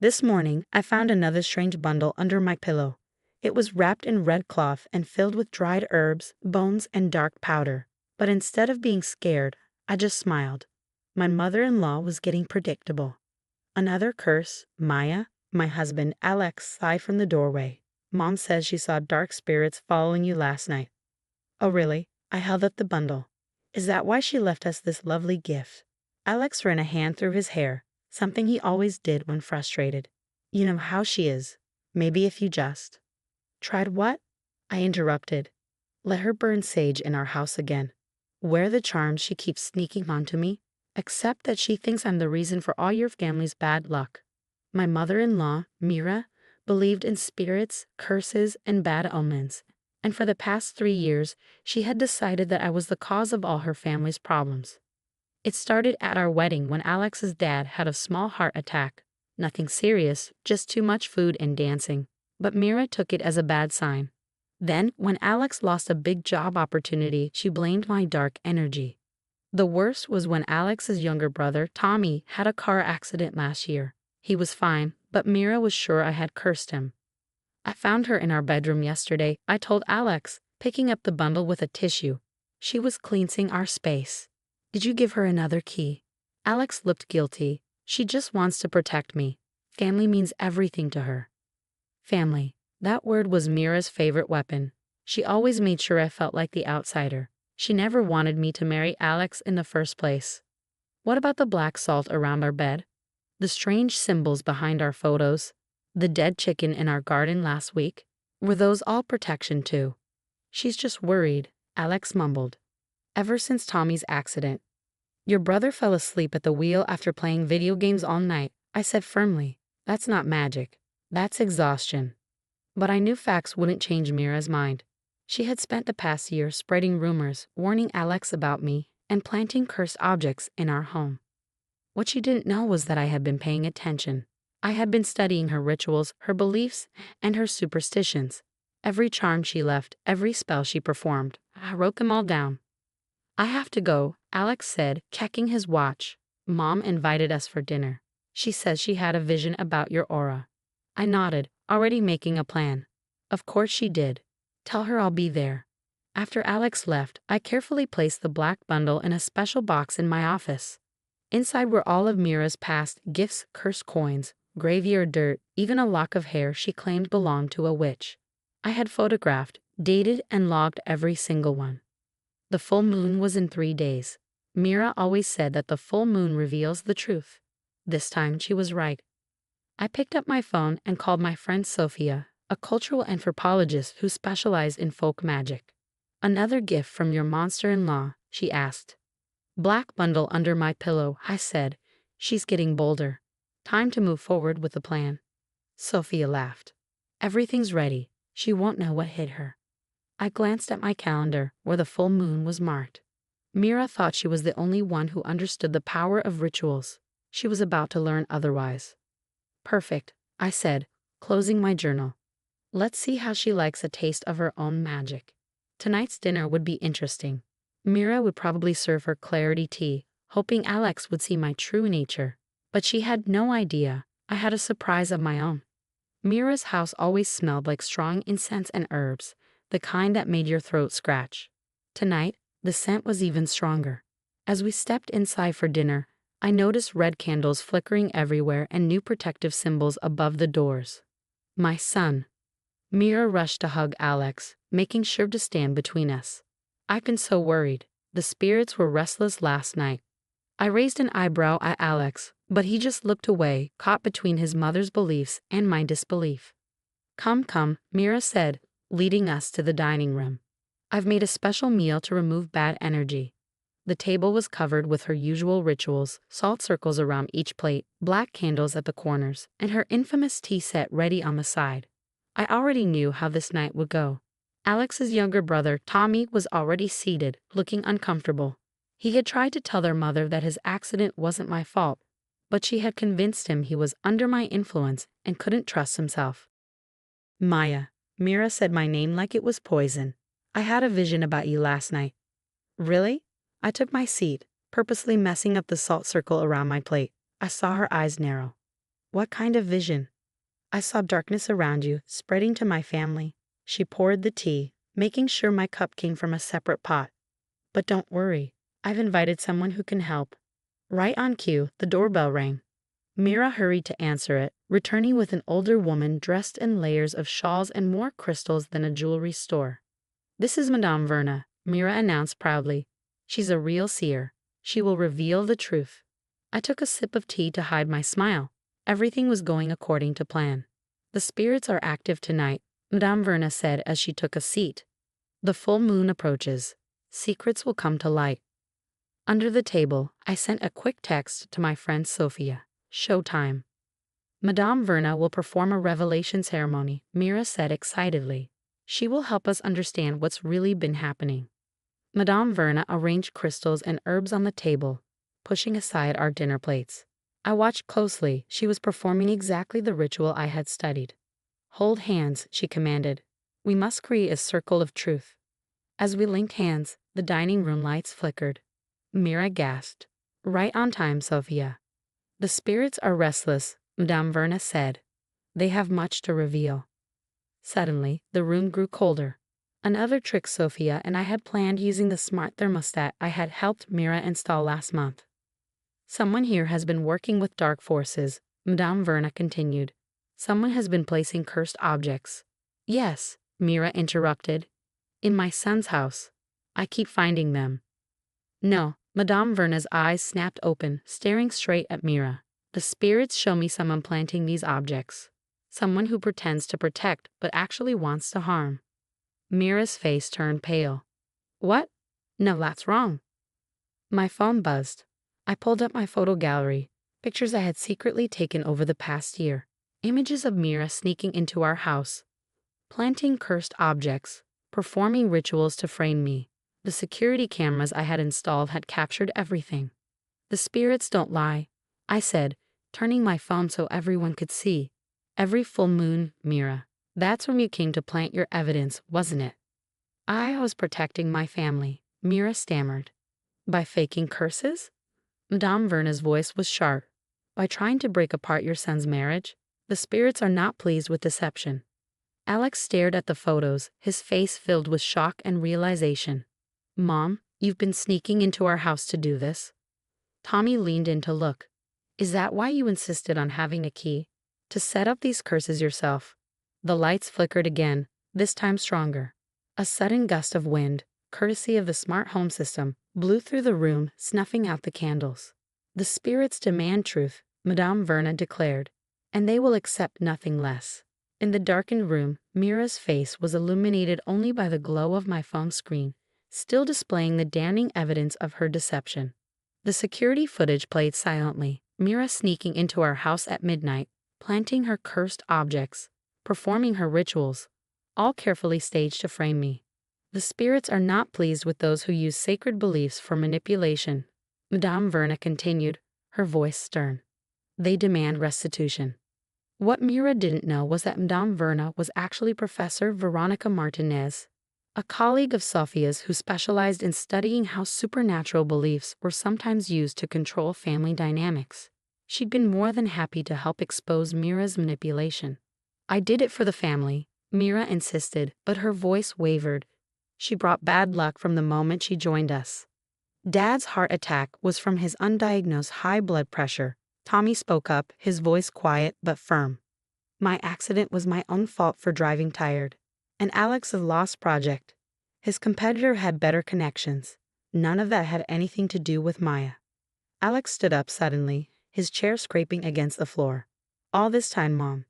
This morning, I found another strange bundle under my pillow. It was wrapped in red cloth and filled with dried herbs, bones, and dark powder. But instead of being scared, I just smiled. My mother-in-law was getting predictable. Another curse, Maya, my husband, Alex, sighed from the doorway. Mom says she saw dark spirits following you last night. Oh, really? I held up the bundle. Is that why she left us this lovely gift? Alex ran a hand through his hair, something he always did when frustrated. You know how she is. Maybe if you just. Tried what? I interrupted. Let her burn sage in our house again. Wear the charms she keeps sneaking onto me. Except that she thinks I'm the reason for all your family's bad luck. My mother-in-law, Mira, believed in spirits, curses, and bad omens, and for the past 3 years, she had decided that I was the cause of all her family's problems. It started at our wedding when Alex's dad had a small heart attack. Nothing serious, just too much food and dancing, but Mira took it as a bad sign. Then, when Alex lost a big job opportunity, she blamed my dark energy. The worst was when Alex's younger brother, Tommy, had a car accident last year. He was fine, but Mira was sure I had cursed him. I found her in our bedroom yesterday, I told Alex, picking up the bundle with a tissue. She was cleansing our space. Did you give her another key? Alex looked guilty. She just wants to protect me. Family means everything to her. Family. That word was Mira's favorite weapon. She always made sure I felt like the outsider. She never wanted me to marry Alex in the first place. What about the black salt around our bed? The strange symbols behind our photos? The dead chicken in our garden last week? Were those all protection too? She's just worried, Alex mumbled. Ever since Tommy's accident. Your brother fell asleep at the wheel after playing video games all night, I said firmly. That's not magic. That's exhaustion. But I knew facts wouldn't change Mira's mind. She had spent the past year spreading rumors, warning Alex about me, and planting cursed objects in our home. What she didn't know was that I had been paying attention. I had been studying her rituals, her beliefs, and her superstitions. Every charm she left, every spell she performed, I wrote them all down. I have to go, Alex said, checking his watch. Mom invited us for dinner. She says she had a vision about your aura. I nodded, already making a plan. Of course she did. Tell her I'll be there. After Alex left, I carefully placed the black bundle in a special box in my office. Inside were all of Mira's past gifts, cursed coins, graveyard dirt, even a lock of hair she claimed belonged to a witch. I had photographed, dated, and logged every single one. The full moon was in 3 days. Mira always said that the full moon reveals the truth. This time she was right. I picked up my phone and called my friend Sophia, a cultural anthropologist who specialized in folk magic. Another gift from your monster-in-law, she asked. Black bundle under my pillow, I said. She's getting bolder. Time to move forward with the plan. Sophia laughed. Everything's ready. She won't know what hit her. I glanced at my calendar, where the full moon was marked. Mira thought she was the only one who understood the power of rituals. She was about to learn otherwise. Perfect, I said, closing my journal. Let's see how she likes a taste of her own magic. Tonight's dinner would be interesting. Mira would probably serve her clarity tea, hoping Alex would see my true nature. But she had no idea. I had a surprise of my own. Mira's house always smelled like strong incense and herbs, the kind that made your throat scratch. Tonight, the scent was even stronger. As we stepped inside for dinner, I noticed red candles flickering everywhere and new protective symbols above the doors. My son. Mira rushed to hug Alex, making sure to stand between us. I've been so worried. The spirits were restless last night. I raised an eyebrow at Alex, but he just looked away, caught between his mother's beliefs and my disbelief. Come, come, Mira said, leading us to the dining room. I've made a special meal to remove bad energy. The table was covered with her usual rituals, salt circles around each plate, black candles at the corners, and her infamous tea set ready on the side. I already knew how this night would go. Alex's younger brother, Tommy, was already seated, looking uncomfortable. He had tried to tell their mother that his accident wasn't my fault, but she had convinced him he was under my influence and couldn't trust himself. Maya, Mira said my name like it was poison. I had a vision about you last night. Really? I took my seat, purposely messing up the salt circle around my plate. I saw her eyes narrow. What kind of vision? I saw darkness around you, spreading to my family. She poured the tea, making sure my cup came from a separate pot. But don't worry, I've invited someone who can help. Right on cue, the doorbell rang. Mira hurried to answer it, returning with an older woman dressed in layers of shawls and more crystals than a jewelry store. This is Madame Verna, Mira announced proudly. She's a real seer. She will reveal the truth. I took a sip of tea to hide my smile. Everything was going according to plan. The spirits are active tonight, Madame Verna said as she took a seat. The full moon approaches. Secrets will come to light. Under the table, I sent a quick text to my friend Sophia. Showtime. Madame Verna will perform a revelation ceremony, Mira said excitedly. She will help us understand what's really been happening. Madame Verna arranged crystals and herbs on the table, pushing aside our dinner plates. I watched closely. She was performing exactly the ritual I had studied. Hold hands, she commanded. We must create a circle of truth. As we linked hands, the dining room lights flickered. Mira gasped. Right on time, Sophia. The spirits are restless, Madame Verna said. They have much to reveal. Suddenly, the room grew colder. Another trick Sophia and I had planned using the smart thermostat I had helped Mira install last month. Someone here has been working with dark forces, Madame Verna continued. Someone has been placing cursed objects. Yes, Mira interrupted. In my son's house. I keep finding them. No, Madame Verna's eyes snapped open, staring straight at Mira. The spirits show me someone planting these objects. Someone who pretends to protect but actually wants to harm. Mira's face turned pale. What? No, that's wrong. My phone buzzed. I pulled up my photo gallery, pictures I had secretly taken over the past year. Images of Mira sneaking into our house, planting cursed objects, performing rituals to frame me. The security cameras I had installed had captured everything. The spirits don't lie, I said, turning my phone so everyone could see. Every full moon, Mira. That's when you came to plant your evidence, wasn't it? I was protecting my family, Mira stammered. By faking curses? Madame Verna's voice was sharp. By trying to break apart your son's marriage? The spirits are not pleased with deception. Alex stared at the photos, his face filled with shock and realization. Mom, you've been sneaking into our house to do this? Tommy leaned in to look. Is that why you insisted on having a key? To set up these curses yourself? The lights flickered again, this time stronger. A sudden gust of wind, courtesy of the smart home system, blew through the room, snuffing out the candles. The spirits demand truth, Madame Verna declared, and they will accept nothing less. In the darkened room, Mira's face was illuminated only by the glow of my phone screen, still displaying the damning evidence of her deception. The security footage played silently, Mira sneaking into our house at midnight, planting her cursed objects, performing her rituals, all carefully staged to frame me. The spirits are not pleased with those who use sacred beliefs for manipulation, Madame Verna continued, her voice stern. They demand restitution. What Mira didn't know was that Madame Verna was actually Professor Veronica Martinez, a colleague of Sophia's who specialized in studying how supernatural beliefs were sometimes used to control family dynamics. She'd been more than happy to help expose Mira's manipulation. I did it for the family, Mira insisted, but her voice wavered. She brought bad luck from the moment she joined us. Dad's heart attack was from his undiagnosed high blood pressure. Tommy spoke up, his voice quiet but firm. My accident was my own fault for driving tired. And Alex's lost project. His competitor had better connections. None of that had anything to do with Maya. Alex stood up suddenly, his chair scraping against the floor. All this time, Mom.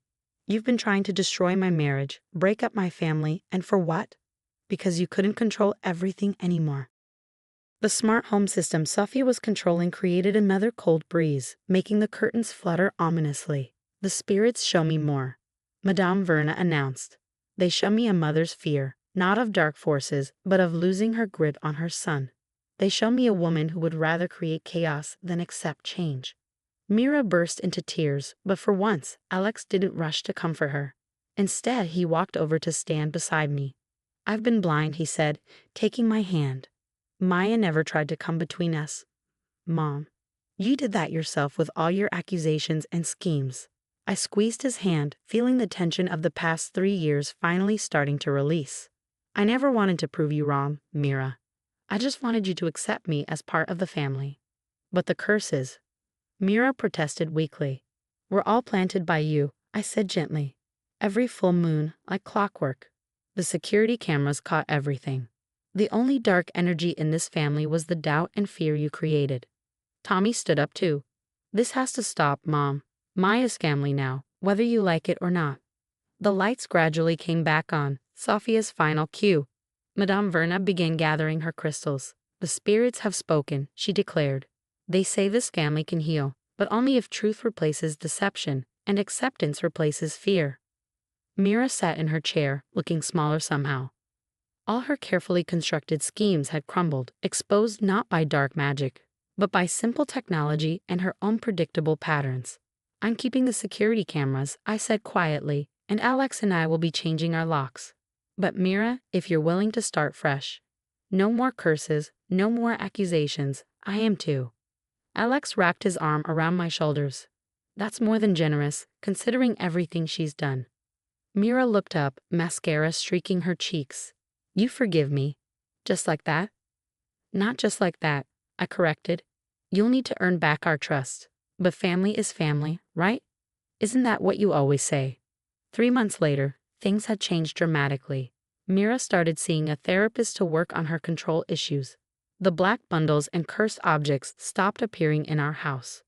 You've been trying to destroy my marriage, break up my family, and for what? Because you couldn't control everything anymore. The smart home system Sophia was controlling created another cold breeze, making the curtains flutter ominously. The spirits show me more, Madame Verna announced. They show me a mother's fear, not of dark forces, but of losing her grip on her son. They show me a woman who would rather create chaos than accept change. Mira burst into tears, but for once, Alex didn't rush to comfort her. Instead, he walked over to stand beside me. I've been blind, he said, taking my hand. Maya never tried to come between us. Mom, you did that yourself with all your accusations and schemes. I squeezed his hand, feeling the tension of the past 3 years finally starting to release. I never wanted to prove you wrong, Mira. I just wanted you to accept me as part of the family. But the curses, Mira protested weakly, were all planted by you, I said gently. Every full moon, like clockwork. The security cameras caught everything. The only dark energy in this family was the doubt and fear you created. Tommy stood up too. This has to stop, Mom. Maya's family now, whether you like it or not. The lights gradually came back on, Sophia's final cue. Madame Verna began gathering her crystals. The spirits have spoken, she declared. They say this family can heal, but only if truth replaces deception and acceptance replaces fear. Mira sat in her chair, looking smaller somehow. All her carefully constructed schemes had crumbled, exposed not by dark magic, but by simple technology and her own predictable patterns. I'm keeping the security cameras, I said quietly, and Alex and I will be changing our locks. But Mira, if you're willing to start fresh. No more curses, no more accusations, I am too. Alex wrapped his arm around my shoulders. That's more than generous, considering everything she's done. Mira looked up, mascara streaking her cheeks. You forgive me. Just like that? Not just like that, I corrected. You'll need to earn back our trust. But family is family, right? Isn't that what you always say? 3 months later, things had changed dramatically. Mira started seeing a therapist to work on her control issues. The black bundles and cursed objects stopped appearing in our house.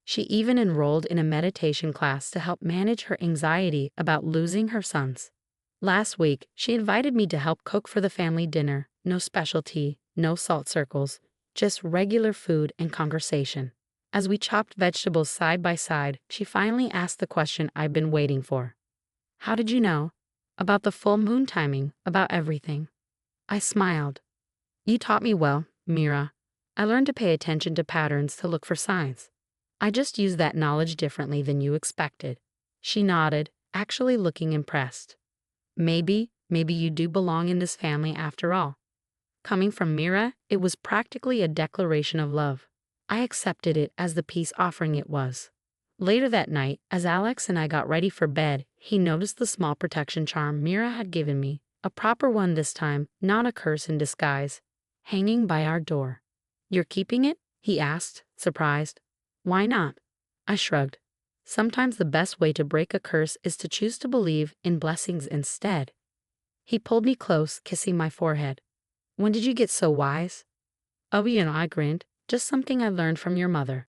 She even enrolled in a meditation class to help manage her anxiety about losing her sons. Last week, she invited me to help cook for the family dinner. No specialty, no salt circles, just regular food and conversation. As we chopped vegetables side by side, she finally asked the question I've been waiting for. How did you know? About the full moon timing, about everything. I smiled. You taught me well, Mira. I learned to pay attention to patterns to look for signs. I just used that knowledge differently than you expected. She nodded, actually looking impressed. Maybe you do belong in this family after all. Coming from Mira, it was practically a declaration of love. I accepted it as the peace offering it was. Later that night, as Alex and I got ready for bed, he noticed the small protection charm Mira had given me, a proper one this time, not a curse in disguise, hanging by our door. You're keeping it? He asked, surprised. Why not? I shrugged. Sometimes the best way to break a curse is to choose to believe in blessings instead. He pulled me close, kissing my forehead. When did you get so wise? Oh, I grinned. Just something I learned from your mother.